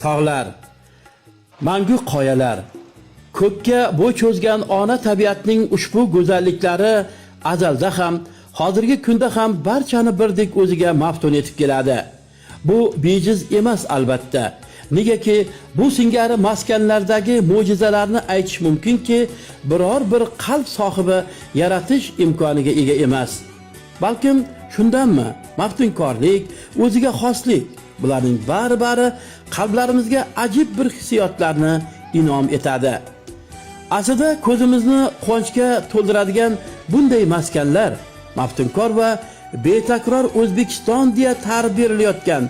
Tog'lar, mangu qoyalar, ko'kka bo'y cho'zgan ona tabiatning ushbu go'zalliklari azalda ham, hozirgi kunda ham barchani birdek o'ziga maftun etib keladi. Bu bejiz emas albatta. Negaki bu singari maskanlardagi mo'jizalarni aytish mumkinki, biror bir qalb sohibi yaratish imkoniga ega emas. Balkim shundanmi? Maftunkorlik, o'ziga xoslik, bularning bari qalblarimizga ajib bir hissiyotlarni inom etadi. Aslida ko'zimizni quvonchga to'ldiradigan bunday maskanlar maftunkor va betakror O'zbekiston deya ta'rif berilayotgan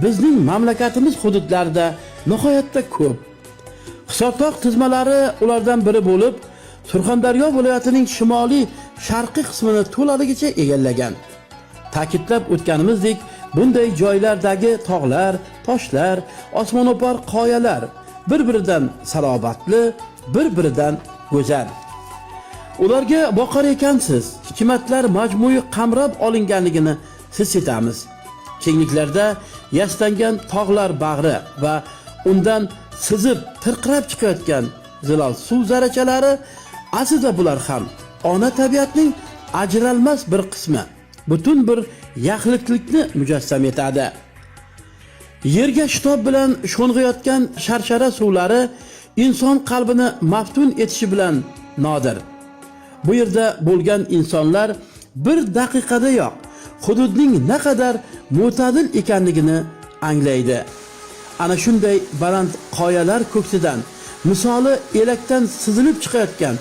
bizning mamlakatimiz hududlarida nihoyatda ko'p. Hisobtoq tizmalari ulardan biri bo'lib, Surxondaryo viloyatining shimoliy sharqiy qismini to'laligicha egallagan. Ta'kidlab o'tganimizdek, bunday joylardagi tog'lar, toshlar, osmono'par qoyalar bir-biridan salobatli, bir-biridan go'zal. Ularga boqar ekansiz, hikmatlar majmui qamrab olinganligini his etamiz. Kengliklarda yastangan tog'lar bag'ri va undan sizib tirqirab chiqayotgan zilol suv zarachalari, aslida bular ham ona tabiatning ajralmas bir qismi, butun bir yaxlitlikni mujassam etadi. Yerga shitob bilan sho'ng'iyotgan sharshara suvlari inson qalbini maftun etishi bilan nodir. Bu yerda bo'lgan insonlar bir daqiqadayoq hududning naqadar mo'tadil ekanligini anglaydi. Ana shunday baland qoyalar ko'ksidan, misoli elakdan sizilib chiqayotgan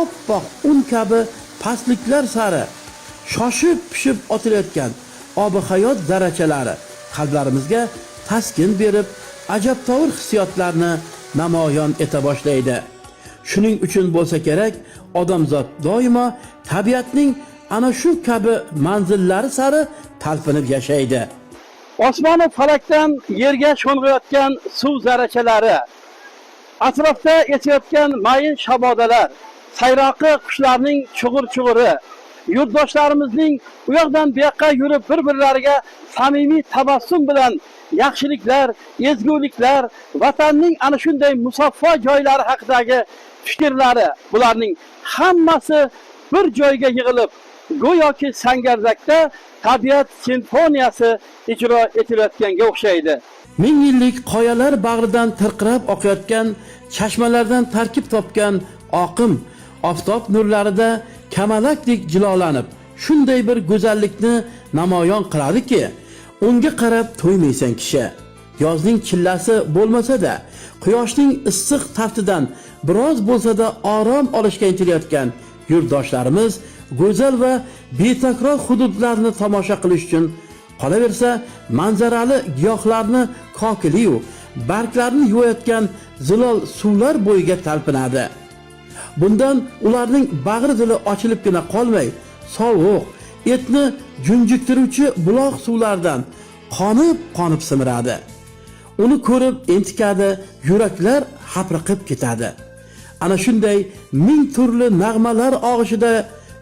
oppoq un kabi pastliklar sari shoshib pishib otilayotgan obi hayot zarachalari qalblarimizga taskin berib, ajabtovur hissiyotlarni namoyon eta boshlaydi. Shuning uchun bo'lsa kerak, odamzod doimo tabiatning ana shu kabi manzillari sari talpinib yashaydi. Osmon va falakdan yerga sho'ng'iyotgan suv zarachalari, atrofda esayotgan mayin shabodalar, sayroqi qushlarning chug'ur-chug'uri, yurtdoshlarimizning u yoqdan bu yoqqa yurib bir-birlariga samimiy tabassum bilan yaxshiliklar, ezguliklar, vatanning ana shunday musaffo joylari haqidagi fikrlari, bularning hammasi bir joyga yig'ilib, go'yoki sangarzakda tabiat simfoniyasi ijro etilayotganga o'xshaydi. Ming yillik qoyalar bag'ridan tirqirab oqayotgan chashmalardan tarkib topgan oqim oftob nurlarida kamalakdek jilolanib, shunday bir go'zallikni namoyon qiladiki, unga qarab to'ymaysan kishi. Yozning chillasi bo'lmasa-da, quyoshning issiq taftidan biroz bo'lsa-da orom olishga intilayotgan yurtdoshlarimiz go'zal va betakror hududlarni tomosha qilish uchun qolaversa manzarali giyohlarni kokili-yu barglarni yuvayotgan zilol suvlar bo'yiga talpinadi. Bundan ularning bag'ri dili ochilibgina qolmay, sovuq, etni junjiktiruvchi buloq suvlardan qonib simiradi. Uni ko'rib entikadi, yuraklar hapriqib ketadi. Ana shunday ming turli nag'malar og'ishida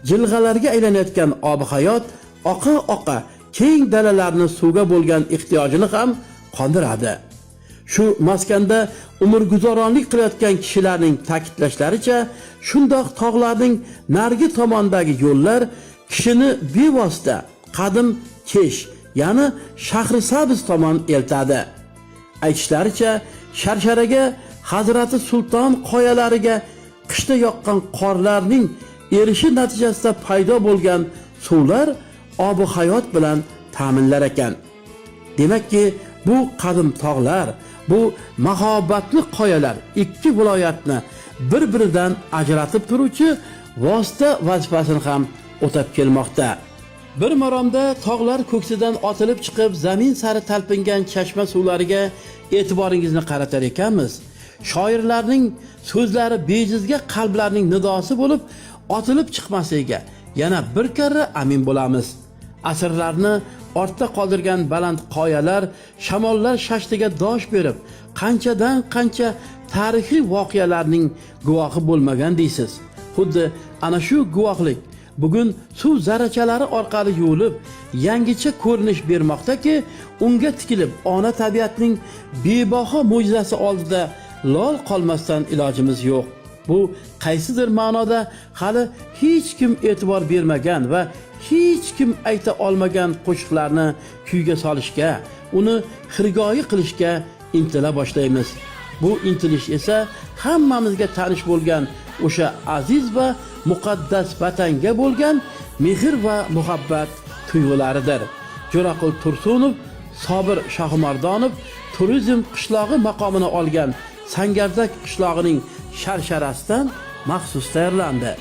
jilg'alarga aylanayotgan obi hayot oqa keng dalalarni suvga bo'lgan ehtiyojini ham qondiradi. Shu maskanda umrguzoronlik qilayotgan kishilarning ta'kidlashlaricha, shundoq tog'larning narigi tomondagi yo'llar kishini bevosita qadim Kesh, ya'ni Shahrisabz tomon eltadi. Aytishlaricha, Sharsharaga Hazrati Sulton qoyalariga qishda yoqqan qorlarning erishi natijasida paydo bo'lgan suvlar obi hayot bilan ta'minlar ekan. Demakki, bu qadim tog'lar, bu mahobatli qoyalar ikki viloyatni bir-biridan ajratib turuvchi vosita vazifasini ham o'tab kelmoqda. Bir maromda tog'lar ko'ksidan otilib chiqib, zamin sari talpingan chashma suvlariga e'tiboringizni qaratar ekanmiz. Shoirlarning so'zlari bejizga qalblarning nidosi bo'lib, otilib chiqmasligiga yana bir karra amin bo'lamiz. Asrlarni ortda qoldirgan baland qoyalar, shamollar shashtiga dosh berib, qanchadan qancha tarixiy voqealarning guvohi bo'lmagan deysiz. Xuddi ana shu guvohlik bugun suv zarrachalari orqali yuvilib yangicha ko'rinish bermoqdaki, unga tikilib ona tabiatning bebaho mo'jizasi oldida lol qolmasdan ilojimiz yo'q. Bu qaysidir ma'noda hali hech kim e'tibor bermagan va hech kim ayta olmagan qo'shiqlarni kuyga solishga, uni xirgoyi qilishga intila boshlaymiz. Bu intilish esa hammamizga tanish bo'lgan o'sha aziz va muqaddas vatanga bo'lgan mehr va muhabbat tuyg'ularidir. Jo'raqul Tursunov, Sobir Shohimardonov turizm qishlog'i maqomini olgan Sangardak qishlog'ining sharsharasidan maxsus tayyorlandi.